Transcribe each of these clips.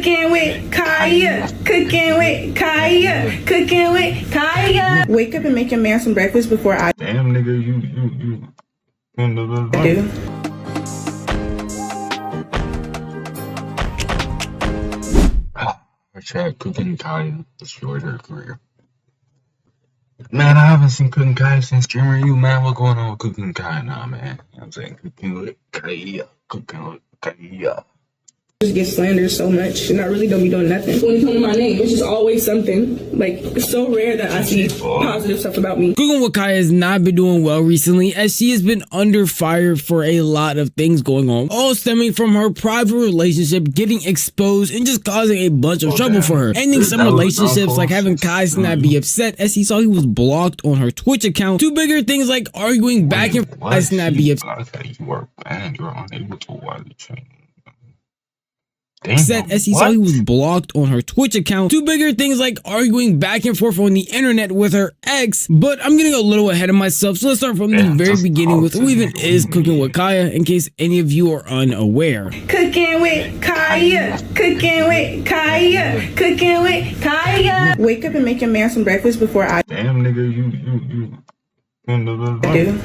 Cooking with Kaya, cooking with Kaya, cooking with Kaya. Wake up and make your man some breakfast before I Damn, nigga, you do. I tried Cooking Kai destroyed her career. Man, I haven't seen Cooking Kai since streamer you, man. What going on with Cooking Kai now, man? You know what I'm saying? Cooking with Kai, cooking with Kai. Just get slandered so much and I really don't be doing nothing. When you come to my name, it's just always something. Like, it's so rare that I see positive stuff about me. Cooking with Kai has not been doing well recently, as she has been under fire for a lot of things going on, all stemming from her private relationship getting exposed and just causing a bunch of trouble for her. Ending some relationships, like having Kai not be upset as he saw he was blocked on her Twitch account, to bigger things like arguing back and forth Kai not be upset. You were banned, you were unable to widely change. Said as he saw he was blocked on her Twitch account, to bigger things like arguing back and forth on the internet with her ex. But I'm getting a little ahead of myself, so let's start from the very beginning with who even is Cooking with Kaya, in case any of you are unaware. Cooking with Kaya, cooking with Kaya, cooking with Kaya. Wake up and make your man some breakfast before I Damn, nigga, do.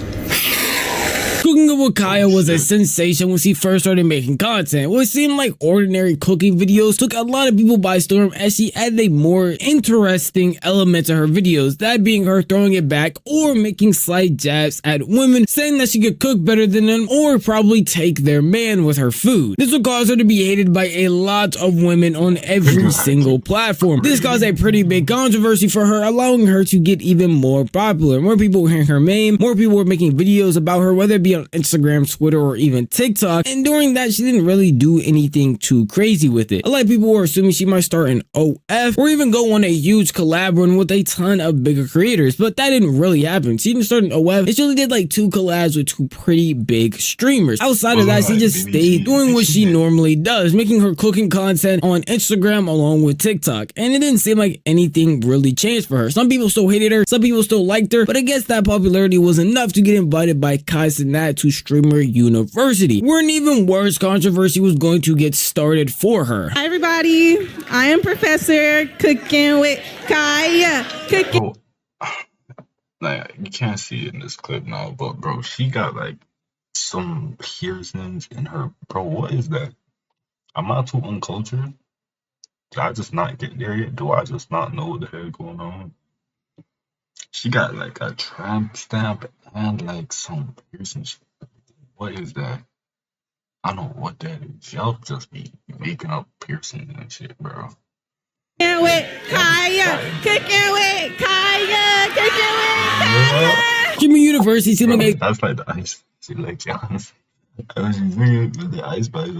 Cooking with Kaya was a sensation when she first started making content. What seemed like ordinary cooking videos took a lot of people by storm, as she added a more interesting element to her videos, that being her throwing it back or making slight jabs at women, saying that she could cook better than them or probably take their man with her food. This would cause her to be hated by a lot of women on every single platform. This caused a pretty big controversy for her, allowing her to get even more popular. More people were hearing her name, more people were making videos about her, whether it be on Instagram, Twitter, or even TikTok. And during that, she didn't really do anything too crazy with it. A lot of people were assuming she might start an OF or even go on a huge collab run with a ton of bigger creators, but that didn't really happen. She didn't start an OF, and she only did like 2 collabs with 2 pretty big streamers. Outside of that, she just stayed doing what she normally does, making her cooking content on Instagram along with TikTok. And it didn't seem like anything really changed for her. Some people still hated her, some people still liked her, but I guess that popularity was enough to get invited by Kai Cenat to Streamer University, where an even worse controversy was going to get started for her. Hi everybody, I am Professor Cooking with Kaya. Cooking. Like, you can't see it in this clip now, but bro, she got like some piercings in her. Bro, what is that? I'm not too uncultured. Did I just not get there yet? Do I just not know what the hell going on? She got like a tramp stamp and like some piercings. What is that? I don't know what that is. Y'all just be making up piercings and shit, bro. Cooking with Kaya, cooking with Kaya, cooking with Kaya. Streamer University seemed like a That's like the ice. She like Johnson. I was singing with the ice spice.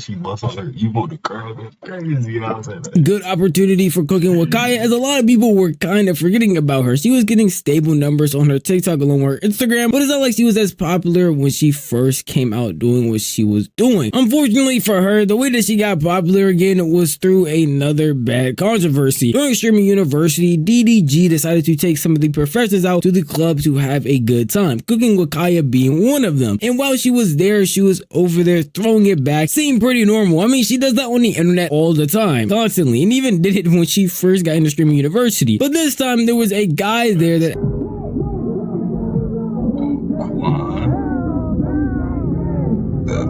She bust on her emo the girl. That's crazy, you know what I'm saying? good opportunity for Cooking with Kaya, as a lot of people were kind of forgetting about her. She was getting stable numbers on her TikTok along with her Instagram, but it's not like she was as popular when she first came out doing what she was doing. Unfortunately for her, the way that she got popular again was through another bad controversy. During Streamer University, DDG decided to take some of the professors out to the club to have a good time, Cooking with Kaya being one of them. And while she was there, she was over there throwing it back, seemed pretty normal. I mean, she does that on the internet all the time, constantly, and even did it when she first got into Streaming University. But this time there was a guy there that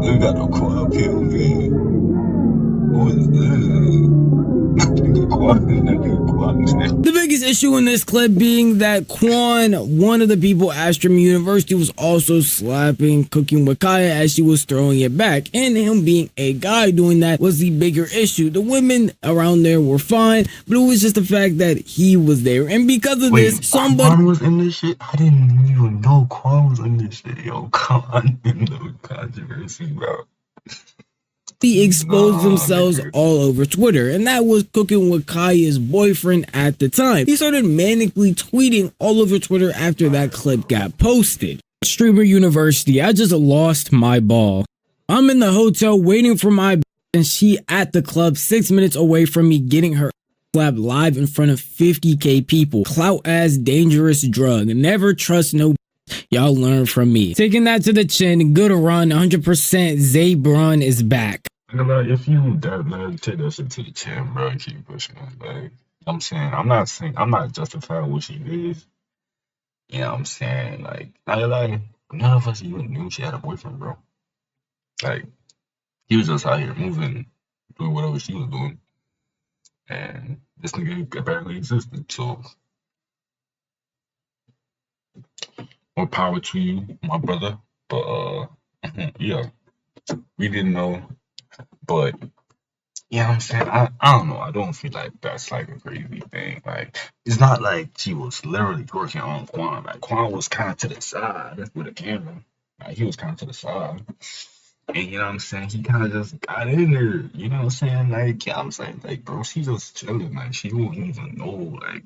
You got no corn up here, man. Who is this? the biggest issue in this clip being that Quan, one of the people at Streaming University, was also slapping Cooking with Kaya as she was throwing it back, and him being a guy doing that was the bigger issue. The women around there were fine, but it was just the fact that he was there, and because of this, somebody Quan was in this shit. I didn't even know Quan was in this shit. Yo, Quan in the controversy, bro. exposed themselves all over Twitter, and that was Cooking with Kaya's boyfriend at the time. He started manically tweeting all over Twitter after that clip got posted. Streamer University, I just lost my ball. I'm in the hotel waiting for my and she at the club 6 minutes away from me getting her slapped live in front of 50k people. Clout ass dangerous drug. Never trust no. Y'all learn from me. Taking that to the chin, good run, 100%. Zabron is back. Like, if you that man, take that shit to the chin, bro, and keep pushing it. Like, I'm not justifying what she did. You know what I'm saying? Like, none of us even knew she had a boyfriend, bro. Like, he was just out here moving, doing whatever she was doing. And this nigga apparently existed. So, more power to you, my brother. But, yeah, we didn't know. But, you know what I'm saying? I don't know. I don't feel like that's like a crazy thing. Like, it's not like she was literally working on Quan. Like, Quan was kind of to the side with a camera. Like, he was kind of to the side. And you know what I'm saying? He kind of just got in there. You know what I'm saying? Like, yeah, I'm saying, like, bro, she just chilling. Like, she won't even know. Like,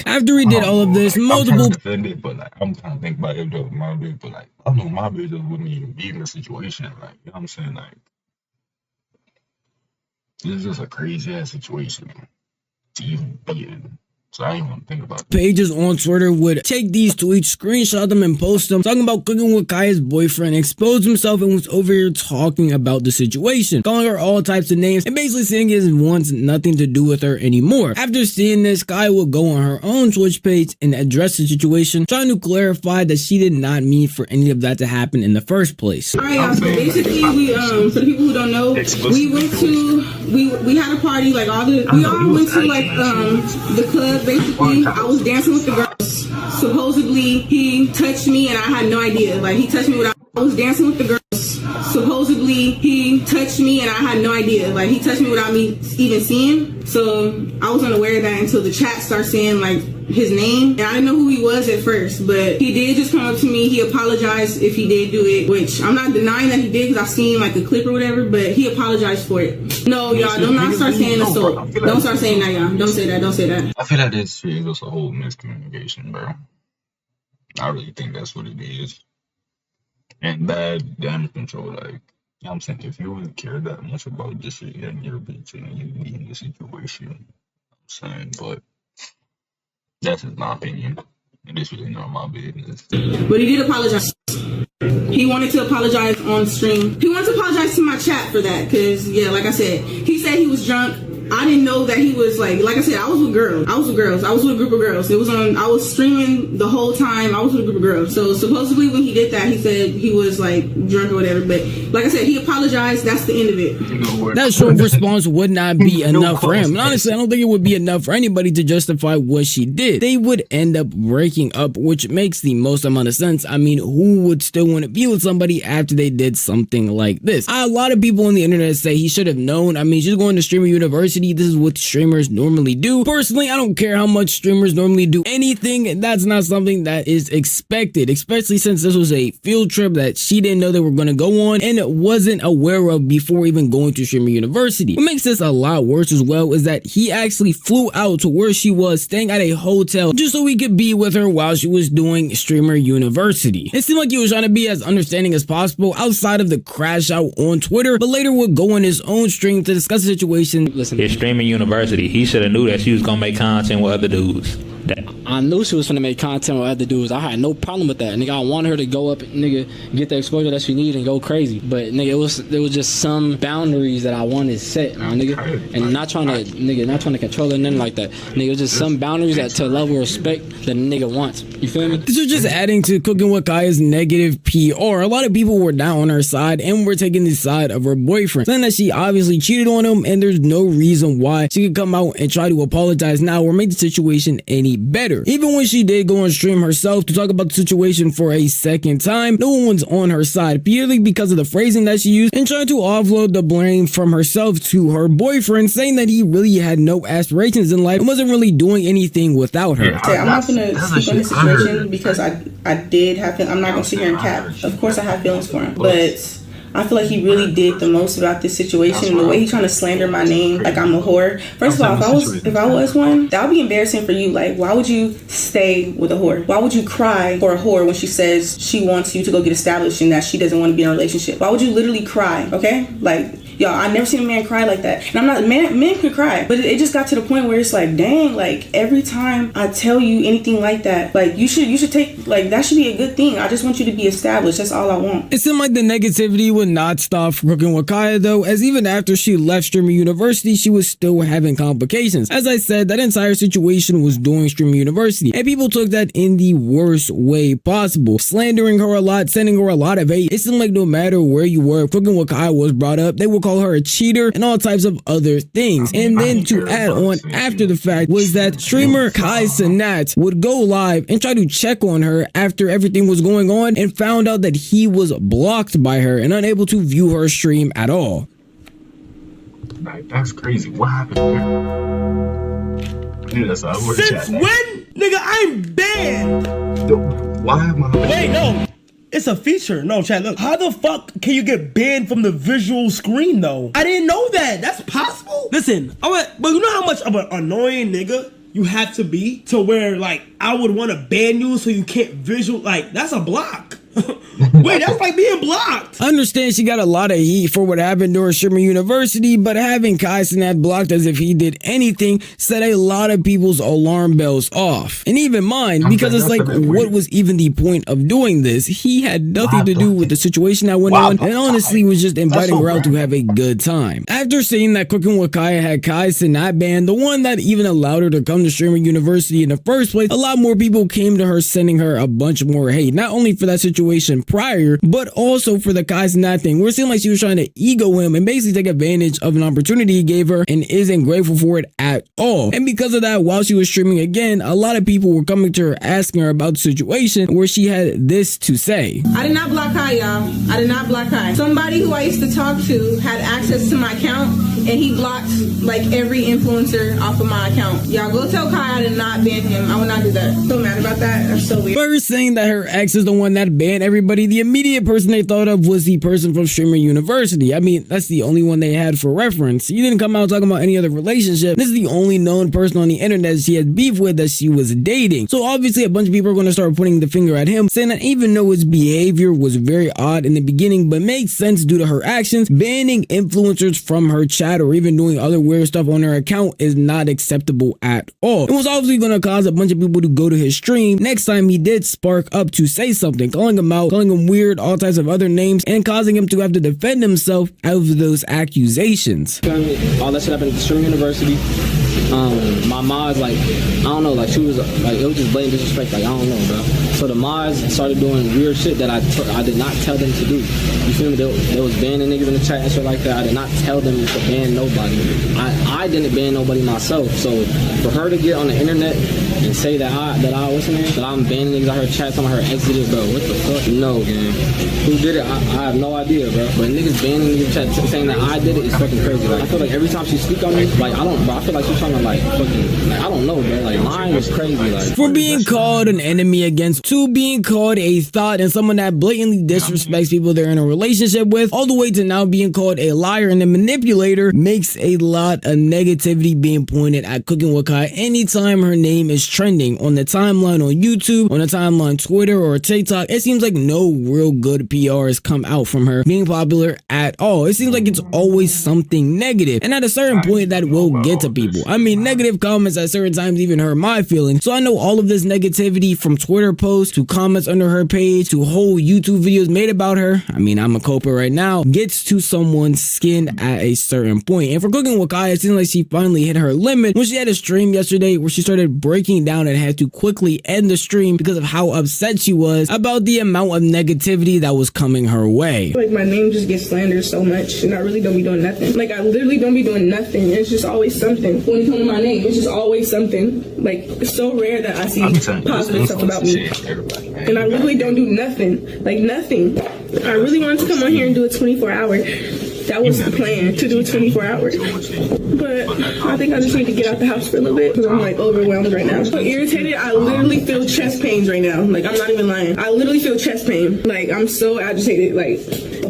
After he I did don't all of know. this, Like, I'm trying multiple to defend it, but like, I'm trying to think about it though, my bitch. But like, I know my bitch just wouldn't even be in the situation. Like, you know what I'm saying? Like, this is just a crazy ass situation to even be in. So I ain't want to think about it. pages on Twitter would take these tweets, screenshot them, and post them, talking about Cooking with Kai's boyfriend exposed himself and was over here talking about the situation, calling her all types of names, and basically saying he wants nothing to do with her anymore. After seeing this, Kai will go on her own Twitch page and address the situation, trying to clarify that she did not mean for any of that to happen in the first place. All right, y'all. So basically, we for the people who don't know, we went to we had a party like we all went to like the club. Basically, I was dancing with the girls. Supposedly, he touched me and I had no idea. Like, he touched me without. I was dancing with the girls. Supposedly, he touched me and I had no idea. Like, he touched me without me even seeing. So I was unaware of that until the chat started saying like his name. And I didn't know who he was at first, but he did just come up to me. He apologized if he did do it, which I'm not denying that he did because I've seen like a clip or whatever, but he apologized for it. No, y'all, do not start saying assault. Don't start saying that, y'all. Don't say that. Don't say that. I feel like this shit is just a whole miscommunication, bro. I really think that's what it is. And bad damage control, like, you know what I'm saying? If you really care that much about this shit and your bitch and you be in the situation, you know what I'm saying? But that's just my opinion. And this really not my business. But he did apologize. He wanted to apologize on stream. He wanted to apologize to my chat for that, because, yeah, like I said, he said he was drunk. I didn't know that he was like I said, I was with girls. I was with a group of girls. It was on, I was streaming the whole time. I was with a group of girls. So supposedly when he did that, he said he was like drunk or whatever. But like I said, he apologized. That's the end of it. That short response would not be enough for him. And honestly, I don't think it would be enough for anybody to justify what she did. They would end up breaking up, which makes the most amount of sense. I mean, who would still want to be with somebody after they did something like this? A lot of people on the internet say he should have known. I mean, she's going to streamer university. This is what streamers normally do. Personally, I don't care how much streamers normally do anything. That's not something that is expected, especially since this was a field trip that she didn't know they were going to go on and wasn't aware of before even going to streamer university. What makes this a lot worse as well is that he actually flew out to where she was, staying at a hotel, just so he could be with her while she was doing streamer university. It seemed like he was trying to be as understanding as possible outside of the crash out on Twitter, but later would go on his own stream to discuss the situation. Listen, his streaming university, he should have knew that she was gonna make content with other dudes. I knew she was gonna make content with other dudes. I had no problem with that, nigga. I wanted her to go up, nigga, get the exposure that she needed and go crazy. But nigga, there was just some boundaries that I wanted set, my nigga, and not trying to control her, nothing like that. Nigga, it was just some boundaries that to level of respect that a nigga wants. You feel me? This was just adding to Cooking with Kai's negative PR. A lot of people were down on her side and were taking the side of her boyfriend, saying that she obviously cheated on him and there's no reason why she could come out and try to apologize now or make the situation any better. Even when she did go on stream herself to talk about the situation for a second time, no one was on her side, purely because of the phrasing that she used and trying to offload the blame from herself to her boyfriend, saying that he really had no aspirations in life and wasn't really doing anything without her. I'm not gonna speak on the situation because I did have feelings. I'm not gonna sit here and cap. Of course I have feelings for him, but I feel like he really did the most about this situation, and the way he's trying to slander my name like I'm a whore. First of all, if I was one, that would be embarrassing for you. Like, why would you stay with a whore? Why would you cry for a whore when she says she wants you to go get established and that she doesn't want to be in a relationship? Why would you literally cry? Okay, like, Y'all, I never seen a man cry like that. And I'm not, men can cry, but it just got to the point where it's like, dang, like every time I tell you anything like that, like you should take, like that should be a good thing. I just want you to be established. That's all I want. It seemed like the negativity would not stop for Cooking with Kaya though, as even after she left Streamer University, she was still having complications. As I said, that entire situation was during Streamer University, and people took that in the worst way possible, slandering her a lot, sending her a lot of hate. It seemed like no matter where you were, Cooking with Kaya was brought up, they would call her a cheater and all types of other things. And then to add on after the fact was that streamer Kai Cenat would go live and try to check on her after everything was going on, and found out that he was blocked by her and unable to view her stream at all. Like, that's crazy. What happened here? Yeah, Since when? Nigga, I'm banned. Why am I? Wait, no. It's a feature. No, chat, look. How the fuck can you get banned from the visual screen, though? I didn't know that. That's possible? Listen, but you know how much of an annoying nigga you have to be to where, like, I would want to ban you so you can't visual, like, that's a block. Wait, that's like being blocked. I understand she got a lot of heat for what happened during Streamer University, but having Kai Cenat blocked as if he did anything set a lot of people's alarm bells off. And even mine, because it's like, what was even the point of doing this? He had nothing to do with the situation that went on, and honestly was just inviting her out to have a good time. After seeing that Cooking with Kaya had Kai Cenat banned, the one that even allowed her to come to Streamer University in the first place, a lot more people came to her sending her a bunch more hate, not only for that situation prior, but also for the Kai Cenat thing, where it seemed like she was trying to ego him and basically take advantage of an opportunity he gave her and isn't grateful for it at all. And because of that, while she was streaming again, a lot of people were coming to her asking her about the situation, where she had this to say. I did not block Kai, y'all. I did not block Kai. Somebody who I used to talk to had access to my account, and he blocked like every influencer off of my account. Y'all go tell Kai I did not ban him. I would not do that. So mad about that. That's so weird. First saying that her ex is the one that banned everybody, the immediate person they thought of was the person from Streamer University. I mean, that's the only one they had for reference. You didn't come out talking about any other relationship. This is the only known person on the internet she had beef with that she was dating. So obviously a bunch of people are going to start putting the finger at him, saying that even though his behavior was very odd in the beginning, but makes sense due to her actions, banning influencers from her chat or even doing other weird stuff on her account is not acceptable at all. It was obviously going to cause a bunch of people to go to his stream next time he did spark up to say something, calling him out, calling him weird, all types of other names, and causing him to have to defend himself out of those accusations. All that shit happened at Streamer University. My mods, like, I don't know, like, she was, like, it was just blatant disrespect, like, I don't know, bro. So the mods started doing weird shit that I did not tell them to do. You feel me? They was banning niggas in the chat and shit like that. I did not tell them to ban nobody. I didn't ban nobody myself. So for her to get on the internet and say that I'm banning niggas out her chat, talking about her exited, bro, what the fuck? No, gang. Who did it? I have no idea, bro. But niggas banning niggas in the chat saying that I did it is fucking crazy. Like, I feel like every time she speak on me, like, I feel like she's trying to, like, fucking, like, I don't know, bro. Like, mine was crazy. Like, for being called an enemy against, to being called a thought and someone that blatantly disrespects people they're in a relationship with, all the way to now being called a liar and a manipulator, makes a lot of negativity being pointed at Cooking with Kai anytime her name is trending on the timeline on YouTube, on the timeline Twitter or TikTok. It seems like no real good PR has come out from her being popular at all. It seems like it's always something negative, and at a certain point that will get to people. I mean, negative comments at certain times even hurt my feelings. So I know all of this negativity, from Twitter posts to comments under her page to whole YouTube videos made about her, I mean, I'm a culprit right now, gets to someone's skin at a certain point. And for Cooking with Kai, it seems like she finally hit her limit when she had a stream yesterday where she started breaking down and had to quickly end the stream because of how upset she was about the amount of negativity that was coming her way. Like, my name just gets slandered so much, and I really don't be doing nothing. Like, I literally don't be doing nothing. It's just always something. When you come to my name, it's just always something. Like, it's so rare that I see positive stuff about me. And I literally don't do nothing. Like, nothing. I really wanted to come on here and do a 24-hour. That was the plan, to do a 24 hours. But I think I just need to get out the house for a little bit because I'm like overwhelmed right now. I'm so irritated. I literally feel chest pains right now. Like, I'm not even lying. I literally feel chest pain. Like, I'm so agitated. Like,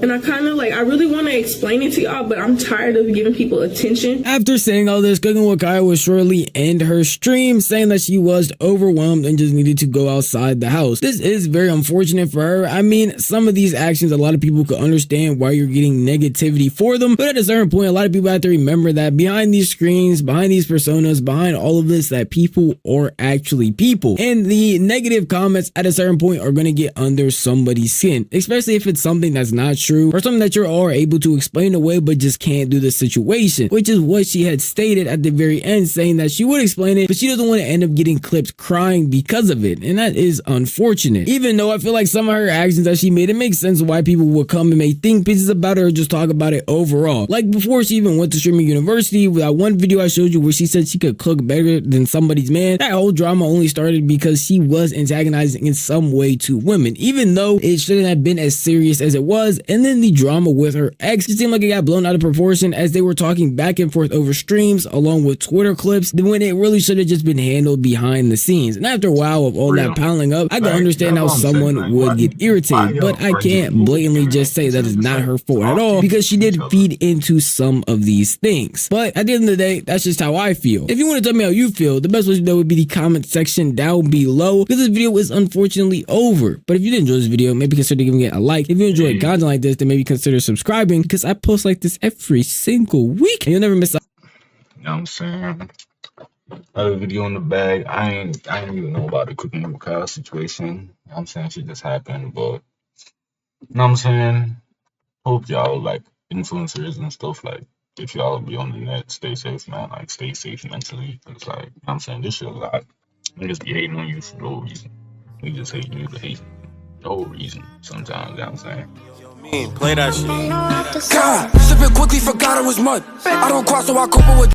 and I kind of like, I really want to explain it to y'all, but I'm tired of giving people attention. After saying all this, Cooking with Kai would shortly end her stream, saying that she was overwhelmed and just needed to go outside the house. This is very unfortunate for her. I mean, some of these actions, a lot of people could understand why you're getting negativity community for them. But at a certain point, a lot of people have to remember that behind these screens, behind these personas, behind all of this, that people are actually people. And the negative comments at a certain point are going to get under somebody's skin, especially if it's something that's not true or something that you're all able to explain away but just can't do the situation, which is what she had stated at the very end, saying that she would explain it, but she doesn't want to end up getting clipped crying because of it. And that is unfortunate. Even though I feel like some of her actions that she made, it makes sense why people would come and make think pieces about her or just talk about it overall. Like before she even went to streaming university, with that one video I showed you where she said she could cook better than somebody's man, that whole drama only started because she was antagonizing in some way to women, even though it shouldn't have been as serious as it was. And then the drama with her ex, it seemed like it got blown out of proportion as they were talking back and forth over streams along with Twitter clips when it really should have just been handled behind the scenes. And after a while of all that piling up, I can understand how someone would get irritated, but I can't blatantly just say that it's not her fault at all, because she did feed into some of these things. But at the end of the day, that's just how I feel. If you want to tell me how you feel, the best way to know would be the comment section down below, because this video is unfortunately over. But if you did enjoy this video, maybe consider giving it a like. If you enjoy content like this, then maybe consider subscribing, because I post like this every single week and you'll never miss out. You know what I'm saying? Another video in the bag. I ain't even know about the Cooking with Kai situation. You know what I'm saying? Shit just happened, but you know what I'm saying? Hope y'all like influencers and stuff, like if y'all be on the net, stay safe, man. Like stay safe mentally. It's like, you know what I'm saying, this shit a lot. Niggas be hating on you for no reason. We just hating you to hate. No reason sometimes, you know what I'm saying? Play that shit. God, sipping quickly, forgot it was mud. I don't cross, so I couple with